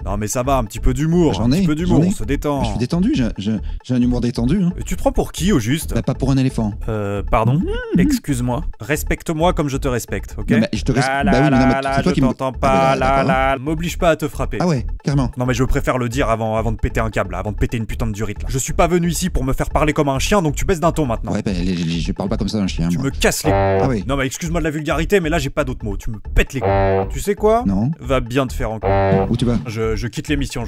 Non mais ça va, un petit peu d'humour, J'en ai, on se détend. Je suis détendu, j'ai un humour détendu. Hein. Et tu te prends pour qui au juste? Bah, pas pour un éléphant. Pardon? Excuse-moi. Respecte-moi comme je te respecte, ok? Non, mais je te respecte. Bah oui, mais non, mais c'est toi je qui me... t'entends pas, m'oblige pas à te frapper. Ah ouais, carrément. Non mais je préfère le dire avant de péter un câble, avant de péter une putain de durite là. Je suis pas venu ici pour me faire parler comme un chien, donc tu baisses d'un ton maintenant. Ouais, bah, je parle pas comme ça d'un chien. Tu moi. me casses les... Ah oui. Non mais excuse-moi de la vulgarité, mais là j'ai pas d'autres mots. Tu me pètes les... Tu sais quoi? Non. Va bien te faire en... Où tu vas? Je quitte l'émission,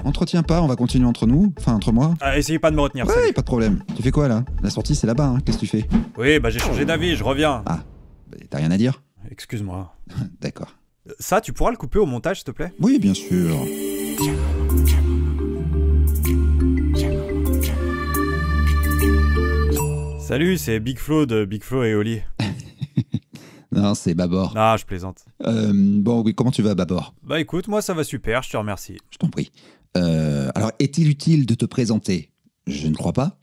Entretiens pas, on va continuer entre nous. Enfin, entre moi. Ah, essayez pas de me retenir, Ouais, salut. pas de problème. Tu fais quoi là? La sortie c'est là-bas, hein. Qu'est-ce que tu fais? Oui, bah j'ai changé d'avis, je reviens. Ah, bah, t'as rien à dire? Excuse-moi. D'accord. Ça, tu pourras le couper au montage, s'il te plaît? Oui, bien sûr. Salut, c'est Big Flo de Big Flo et Oli. Non, c'est Babor. Ah, je plaisante. Bon, oui, comment tu vas, Babor? Bah écoute, moi ça va super, je te remercie. Je t'en prie. Alors, est-il utile de te présenter? Je ne crois pas.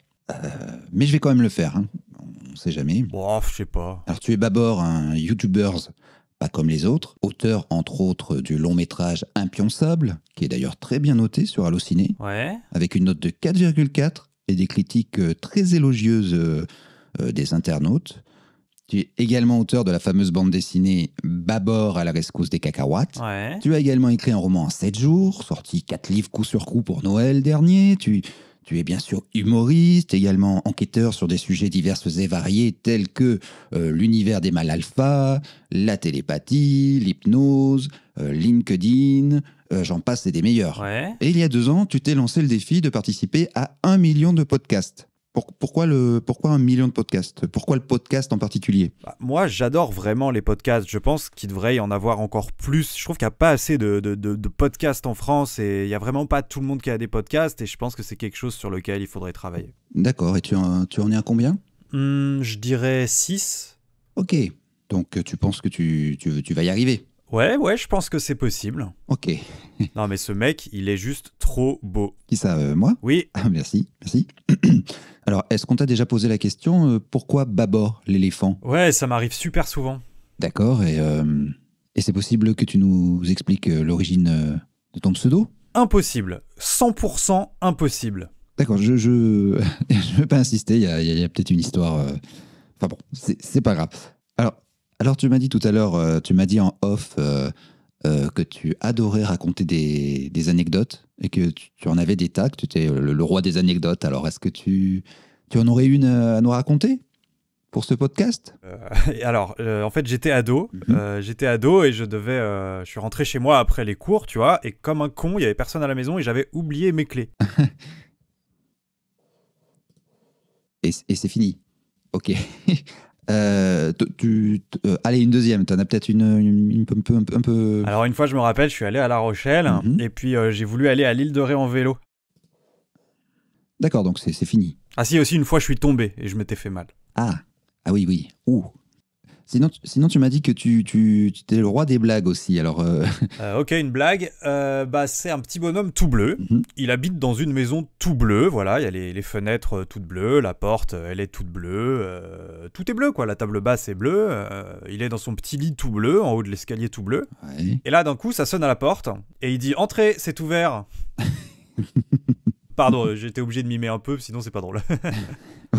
Mais je vais quand même le faire. Hein. On sait jamais. Bon, je sais pas. Alors, tu es Babor, un YouTuber pas comme les autres, auteur entre autres du long métrage Impionçable, qui est d'ailleurs très bien noté sur Allociné, Ouais. avec une note de 4,4 et des critiques très élogieuses des internautes. Tu es également auteur de la fameuse bande dessinée Babor à la rescousse des cacahuètes. Ouais. Tu as également écrit un roman en 7 jours, sorti 4 livres coup sur coup pour Noël dernier. Tu es bien sûr humoriste, également enquêteur sur des sujets divers et variés tels que l'univers des mâles alpha, la télépathie, l'hypnose, LinkedIn, j'en passe, c'est des meilleurs. Ouais. Et il y a 2 ans, tu t'es lancé le défi de participer à 1 million de podcasts. Pourquoi 1 million de podcasts? Pourquoi le podcast en particulier? Bah, moi, j'adore vraiment les podcasts. Je pense qu'il devrait y en avoir encore plus. Je trouve qu'il n'y a pas assez de podcasts en France et il n'y a vraiment pas tout le monde qui a des podcasts et je pense que c'est quelque chose sur lequel il faudrait travailler. D'accord, et tu en es à combien? Je dirais 6. Ok, donc tu penses que tu vas y arriver? Ouais, je pense que c'est possible. Ok. Non, mais ce mec, il est juste trop beau. Qui ça, moi? Oui. Ah, merci. Alors, est-ce qu'on t'a déjà posé la question pourquoi Babor, l'éléphant? Ouais, ça m'arrive super souvent. D'accord, et c'est possible que tu nous expliques l'origine de ton pseudo? Impossible. 100% impossible. D'accord, je vais pas insister, il y a peut-être une histoire... Enfin bon, c'est pas grave. Alors, tu m'as dit tout à l'heure, tu m'as dit en off que tu adorais raconter des anecdotes et que tu en avais des tas, que tu étais le roi des anecdotes. Alors, est-ce que tu en aurais une à nous raconter pour ce podcast? En fait, j'étais ado. J'étais ado et je suis rentré chez moi après les cours, tu vois, et comme un con, il y avait personne à la maison et j'avais oublié mes clés. Et c'est fini. Ok. Allez, une deuxième. T'en as peut-être une un peu... Alors une fois, je me rappelle, je suis allé à La Rochelle et puis j'ai voulu aller à l'île de Ré en vélo. D'accord, donc c'est fini. Ah si, aussi une fois, je suis tombé et je m'étais fait mal. Ah oui. Ouh. Sinon, tu m'as dit que tu étais le roi des blagues aussi, alors... Ok, une blague. C'est un petit bonhomme tout bleu. Il habite dans une maison tout bleu, voilà. Il y a les fenêtres toutes bleues, la porte, elle est toute bleue. Tout est bleu, quoi. La table basse est bleue. Il est dans son petit lit tout bleu, en haut de l'escalier tout bleu. Ouais. Et là, d'un coup, ça sonne à la porte. Et il dit « Entrez, c'est ouvert !» Pardon, j'étais obligé de mimer un peu, sinon c'est pas drôle.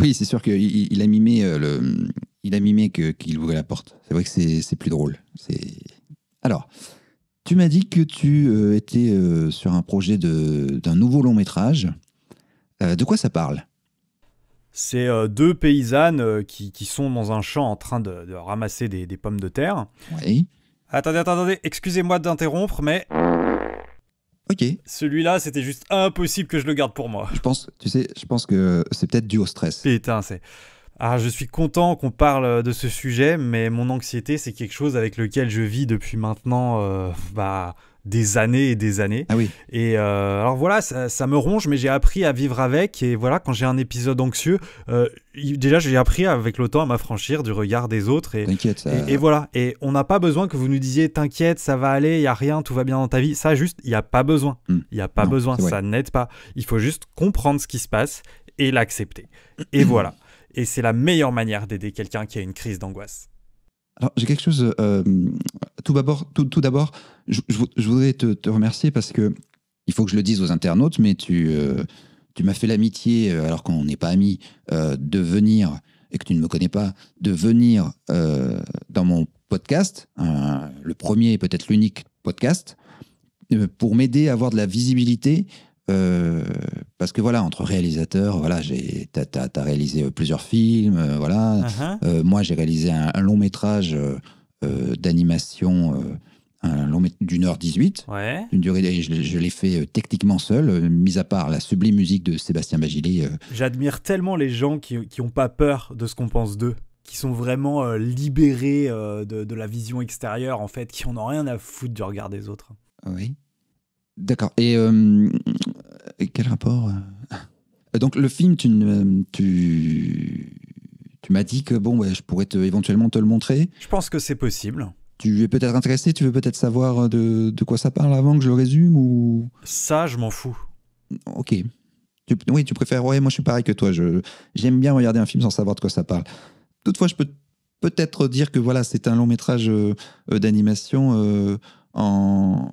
Oui, c'est sûr qu'il a mimé il a mimé qu'il ouvrait la porte. C'est vrai que c'est plus drôle. Alors, tu m'as dit que tu étais sur un projet d'un nouveau long métrage. De quoi ça parle? C'est 2 paysannes qui sont dans un champ en train de ramasser des pommes de terre. Oui. Attendez, excusez-moi d'interrompre, mais... Ok. Celui-là, c'était juste impossible que je le garde pour moi. Je pense que c'est peut-être dû au stress. Putain, c'est... Ah, je suis content qu'on parle de ce sujet, mais mon anxiété, c'est quelque chose avec lequel je vis depuis maintenant des années et des années. Ah oui. Et alors voilà, ça me ronge, mais j'ai appris à vivre avec. Et voilà, quand j'ai un épisode anxieux, déjà j'ai appris avec le temps à m'affranchir du regard des autres. T'inquiète, ça... et voilà. Et on n'a pas besoin que vous nous disiez t'inquiète, ça va aller, il n'y a rien, tout va bien dans ta vie. Ça, juste, il n'y a pas besoin. Il n'y a pas besoin, ça n'aide pas. Il faut juste comprendre ce qui se passe et l'accepter. Et voilà. Et c'est la meilleure manière d'aider quelqu'un qui a une crise d'angoisse. Alors, j'ai quelque chose... tout d'abord, je voudrais te remercier parce que il faut que je le dise aux internautes, mais tu m'as fait l'amitié, alors qu'on n'est pas amis, de venir, et que tu ne me connais pas, de venir dans mon podcast, le premier et peut-être l'unique podcast, pour m'aider à avoir de la visibilité. Parce que voilà, entre réalisateurs, voilà, t'as réalisé plusieurs films, voilà. Moi, j'ai réalisé un long métrage d'animation, d'1h18, Ouais. d'une durée, et je l'ai fait techniquement seul, mis à part la sublime musique de Sébastien Bagilet. J'admire tellement les gens qui ont pas peur de ce qu'on pense d'eux, qui sont vraiment libérés de la vision extérieure, en fait, qui en ont rien à foutre du regard des autres. Oui. D'accord. Et quel rapport donc le film, tu m'as dit que bon, ouais, je pourrais éventuellement te le montrer. Je pense que c'est possible. Tu es peut-être intéressé, tu veux peut-être savoir de quoi ça parle avant que je le résume ou... Ça, je m'en fous. Ok. Oui, tu préfères... Ouais, moi je suis pareil que toi. J'aime bien regarder un film sans savoir de quoi ça parle. Toutefois, je peux peut-être dire que voilà, c'est un long métrage d'animation en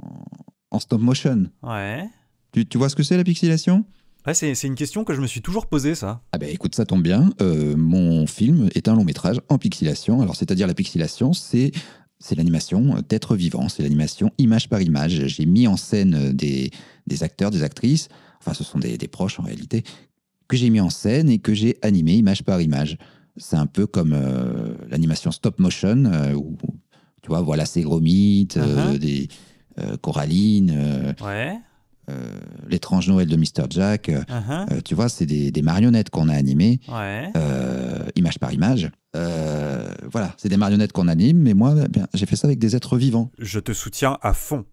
stop motion. Ouais. Tu vois ce que c'est la pixelation ? Ouais, c'est une question que je me suis toujours posée, ça. Ah ben écoute, ça tombe bien. Mon film est un long métrage en pixelation. Alors c'est-à-dire la pixelation, c'est l'animation d'être vivant, c'est l'animation image par image. J'ai mis en scène des acteurs, des actrices, enfin ce sont des proches en réalité, que j'ai mis en scène et que j'ai animé image par image. C'est un peu comme l'animation stop motion, où tu vois, voilà, c'est Gromit, des Coraline, Ouais. L'étrange Noël de Mr. Jack. Tu vois, c'est des marionnettes qu'on a animées, Ouais. image par image. Voilà, c'est des marionnettes qu'on anime, mais moi, j'ai fait ça avec des êtres vivants. Je te soutiens à fond.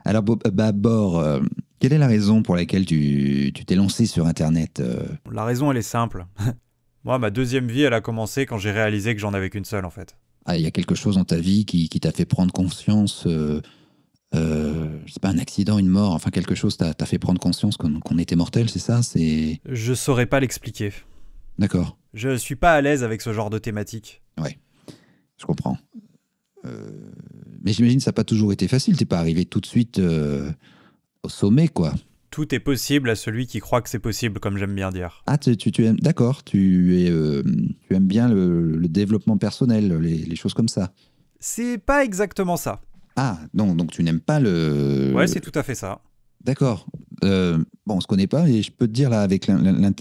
Alors, Babor, quelle est la raison pour laquelle tu t'es lancé sur Internet La raison, elle est simple. Moi, ma deuxième vie, elle a commencé quand j'ai réalisé que j'en avais qu'une seule, en fait. Ah, il y a quelque chose dans ta vie qui t'a fait prendre conscience, je sais pas, un accident, une mort, enfin quelque chose t'a fait prendre conscience qu'on était mortel, c'est ça? Je saurais pas l'expliquer. D'accord. Je suis pas à l'aise avec ce genre de thématique. Ouais, je comprends. Mais j'imagine que ça n'a pas toujours été facile. T'es pas arrivé tout de suite au sommet, quoi. Tout est possible à celui qui croit que c'est possible, comme j'aime bien dire. Ah, tu aimes, d'accord. Tu aimes bien le développement personnel, les choses comme ça. C'est pas exactement ça. Ah, non, donc tu n'aimes pas le... Ouais, c'est tout à fait ça. D'accord. Bon, on se connaît pas, et je peux te dire, là, avec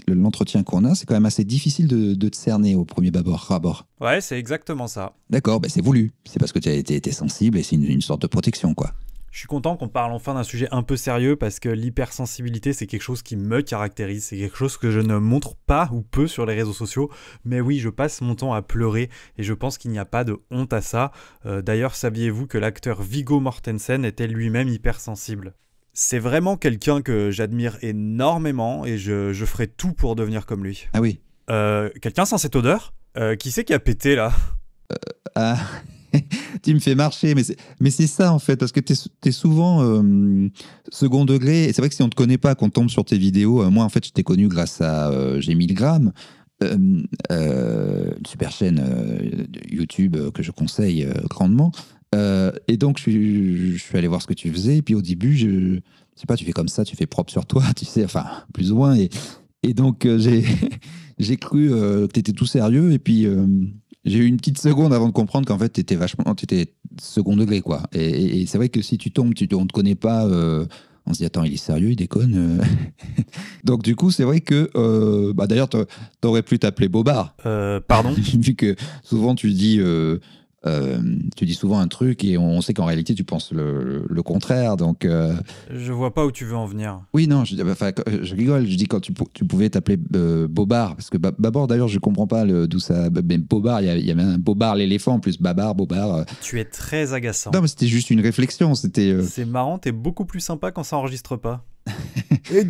l'entretien qu'on a, c'est quand même assez difficile de te cerner au premier abord. Ouais, c'est exactement ça. D'accord, c'est voulu. C'est parce que tu as été sensible, et c'est une sorte de protection, quoi. Je suis content qu'on parle enfin d'un sujet un peu sérieux parce que l'hypersensibilité, c'est quelque chose qui me caractérise. C'est quelque chose que je ne montre pas ou peu sur les réseaux sociaux. Mais oui, je passe mon temps à pleurer et je pense qu'il n'y a pas de honte à ça. D'ailleurs, saviez-vous que l'acteur Viggo Mortensen était lui-même hypersensible ? C'est vraiment quelqu'un que j'admire énormément et je ferai tout pour devenir comme lui. Ah oui. Quelqu'un sans cette odeur ? Qui c'est qui a pété là ? Ah, tu me fais marcher, mais c'est ça en fait, parce que t'es souvent second degré, et c'est vrai que si on te connaît pas, qu'on tombe sur tes vidéos, moi en fait je t'ai connu grâce à J'ai 1000 grammes, une super chaîne YouTube que je conseille grandement, et donc je suis allé voir ce que tu faisais, et puis au début, je sais pas, tu fais comme ça, tu fais propre sur toi, tu sais, enfin plus ou moins, et donc j'ai cru que t'étais tout sérieux, et puis j'ai eu une petite seconde avant de comprendre qu'en fait, t'étais second degré, quoi. Et c'est vrai que si tu tombes, on te connaît pas, on se dit, attends, il est sérieux, il déconne. Donc, du coup, c'est vrai que, d'ailleurs, t'aurais pu t'appeler Bobard. Pardon ? Vu que souvent, tu dis souvent un truc et on sait qu'en réalité, tu penses le contraire. Donc, Je vois pas où tu veux en venir. oui, non, je rigole. Je dis quand tu pouvais t'appeler Bobard, parce que Babord, d'ailleurs, je comprends pas d'où ça. Mais Bobard, il y avait un Bobard l'éléphant en plus, Bobard. Tu es très agaçant. Non, mais c'était juste une réflexion. C'était. C'est marrant, t'es beaucoup plus sympa quand ça enregistre pas. Tu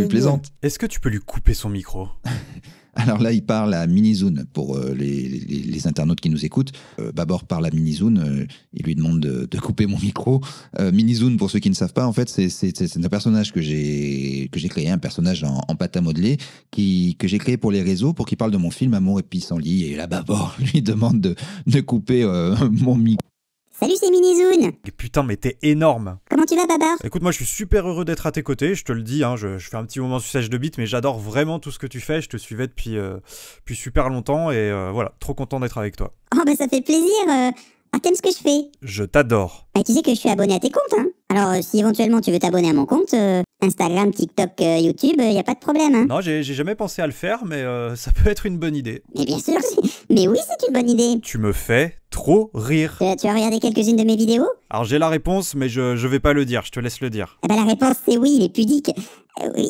plaisantes. Est-ce que tu peux lui couper son micro ? Alors là, il parle à Minizoun pour les internautes qui nous écoutent. Babord parle à Minizoun, il lui demande de couper mon micro. Minizoun, pour ceux qui ne savent pas, en fait, c'est un personnage que j'ai créé, un personnage en pâte à modeler, que j'ai créé pour les réseaux, pour qu'il parle de mon film Amour et Pissenlit. Et là, Babord lui demande de couper mon micro. Salut, c'est Minizoun. Et putain, mais t'es énorme. Comment tu vas, Babar? Écoute, moi je suis super heureux d'être à tes côtés, je te le dis, hein, je fais un petit moment suçage de bite, mais j'adore vraiment tout ce que tu fais, je te suivais depuis super longtemps et voilà, trop content d'être avec toi. Oh, bah ça fait plaisir. Ah, t'aimes ce que je fais? Je t'adore. Bah, tu sais que je suis abonné à tes comptes, hein. Alors, si éventuellement tu veux t'abonner à mon compte, Instagram, TikTok, YouTube, y a pas de problème, hein. Non, j'ai jamais pensé à le faire, mais ça peut être une bonne idée. Mais bien sûr, mais oui, c'est une bonne idée. Tu me fais trop rire. Tu as regardé quelques-unes de mes vidéos? Alors j'ai la réponse, mais je vais pas le dire, je te laisse le dire. Eh bah, la réponse, c'est oui, il est pudique. Oui,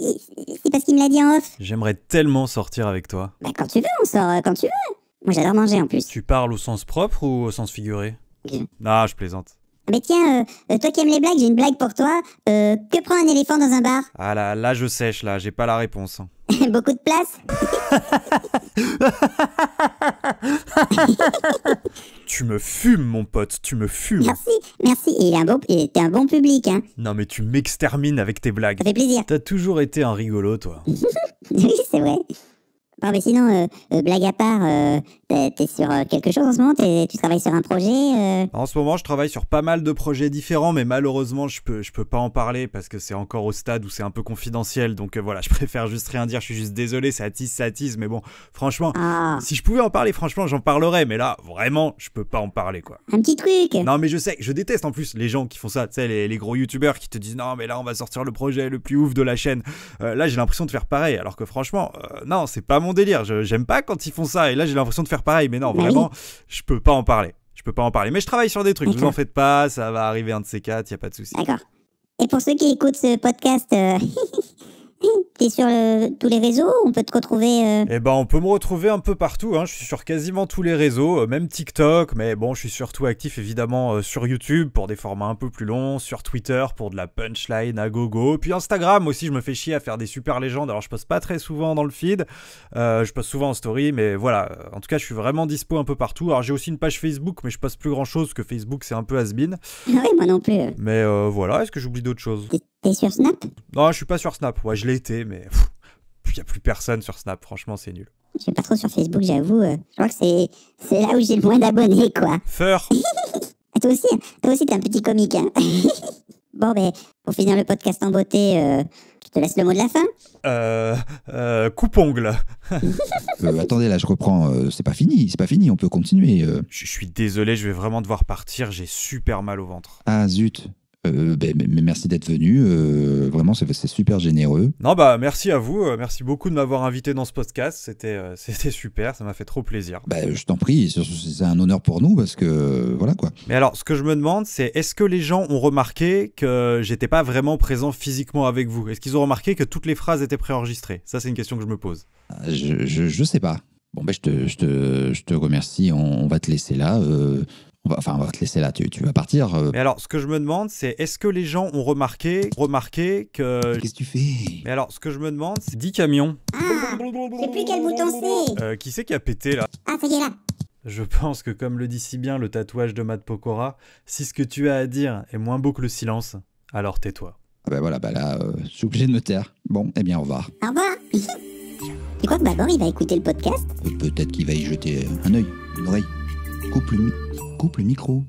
c'est parce qu'il me l'a dit en off. J'aimerais tellement sortir avec toi. Bah, quand tu veux, on sort quand tu veux. Moi, j'adore manger en plus. Tu parles au sens propre ou au sens figuré? Je- Non, je plaisante. Mais tiens, toi qui aimes les blagues, j'ai une blague pour toi. Que prend un éléphant dans un bar? Ah là je sèche, là, j'ai pas la réponse. Beaucoup de place? Tu me fumes, mon pote, tu me fumes. Merci. Et t'es un bon public, hein. Non mais tu m'extermines avec tes blagues. Ça fait plaisir. T'as toujours été un rigolo, toi. Oui, c'est vrai. Bon, mais sinon, blague à part, t'es sur quelque chose en ce moment? Tu travailles sur un projet? En ce moment, je travaille sur pas mal de projets différents, mais malheureusement, je peux pas en parler parce que c'est encore au stade où c'est un peu confidentiel. Donc voilà, je préfère juste rien dire. Je suis juste désolé, ça attise. Mais bon, franchement, Ah, si je pouvais en parler, franchement, j'en parlerais. Mais là, vraiment, je peux pas en parler, quoi. un petit truc. Non, mais je sais, je déteste en plus les gens qui font ça. Tu sais, les gros youtubeurs qui te disent non, mais là, on va sortir le projet le plus ouf de la chaîne. Là, j'ai l'impression de faire pareil. Alors que franchement, non, c'est pas mon délire. J'aime pas quand ils font ça. Et là, j'ai l'impression de faire pareil. Mais non, Bah vraiment, je peux pas en parler. Je peux pas en parler. Mais je travaille sur des trucs. Vous D'accord. en faites pas. Ça va arriver un de ces quatre. Y a pas de souci. D'accord. Et pour ceux qui écoutent ce podcast, t'es sur tous les réseaux? On peut te retrouver Eh ben, on peut me retrouver un peu partout, hein. Je suis sur quasiment tous les réseaux, même TikTok, mais bon, je suis surtout actif évidemment sur YouTube pour des formats un peu plus longs, sur Twitter pour de la punchline à gogo, puis Instagram aussi, je me fais chier à faire des super légendes, alors je poste pas très souvent dans le feed, je poste souvent en story, mais voilà, en tout cas, je suis vraiment dispo un peu partout. Alors j'ai aussi une page Facebook, mais je poste plus grand chose, que Facebook c'est un peu has-been, Oui, moi non plus. mais voilà, est-ce que j'oublie d'autres choses? T'es sur Snap? Non, je suis pas sur Snap, ouais, je l'ai été, mais il y a plus personne sur Snap, franchement, c'est nul. Je suis pas trop sur Facebook, j'avoue. Je crois que c'est là où j'ai le moins d'abonnés, quoi. Feur. Ah, toi aussi, t'es un petit comique, hein. Bon, ben, pour finir le podcast en beauté, je te laisse le mot de la fin. Coupe-ongle. Attendez, là, je reprends. C'est pas fini, on peut continuer. Je suis désolé, je vais vraiment devoir partir, j'ai super mal au ventre. Ah, zut. Mais merci d'être venu. Vraiment, c'est super généreux. Non bah merci à vous, merci beaucoup de m'avoir invité dans ce podcast, c'était super, ça m'a fait trop plaisir. Je t'en prie, c'est un honneur pour nous parce que voilà quoi. Mais alors, ce que je me demande, c'est est-ce que les gens ont remarqué que j'étais pas vraiment présent physiquement avec vous? Est-ce qu'ils ont remarqué que toutes les phrases étaient préenregistrées? Ça, c'est une question que je me pose. Je sais pas. Bon, je te remercie. On va te laisser là. On va te laisser là. Tu vas partir. Mais alors, ce que je me demande, c'est est-ce que les gens ont remarqué que... Qu'est-ce que tu fais? Mais alors, ce que je me demande, c'est 10 camions. Ah, je sais plus quel bouton c'est. Qui c'est qui a pété là? Ah, ça y est là. Je pense que comme le dit si bien le tatouage de Matt Pokora, si ce que tu as à dire est moins beau que le silence, alors tais-toi. Voilà, là, je suis obligé de me taire. Bon, eh bien, au revoir. Au revoir. Tu crois que Babor, il va écouter le podcast? Peut-être qu'il va y jeter un œil, une oreille. Coupe le micro.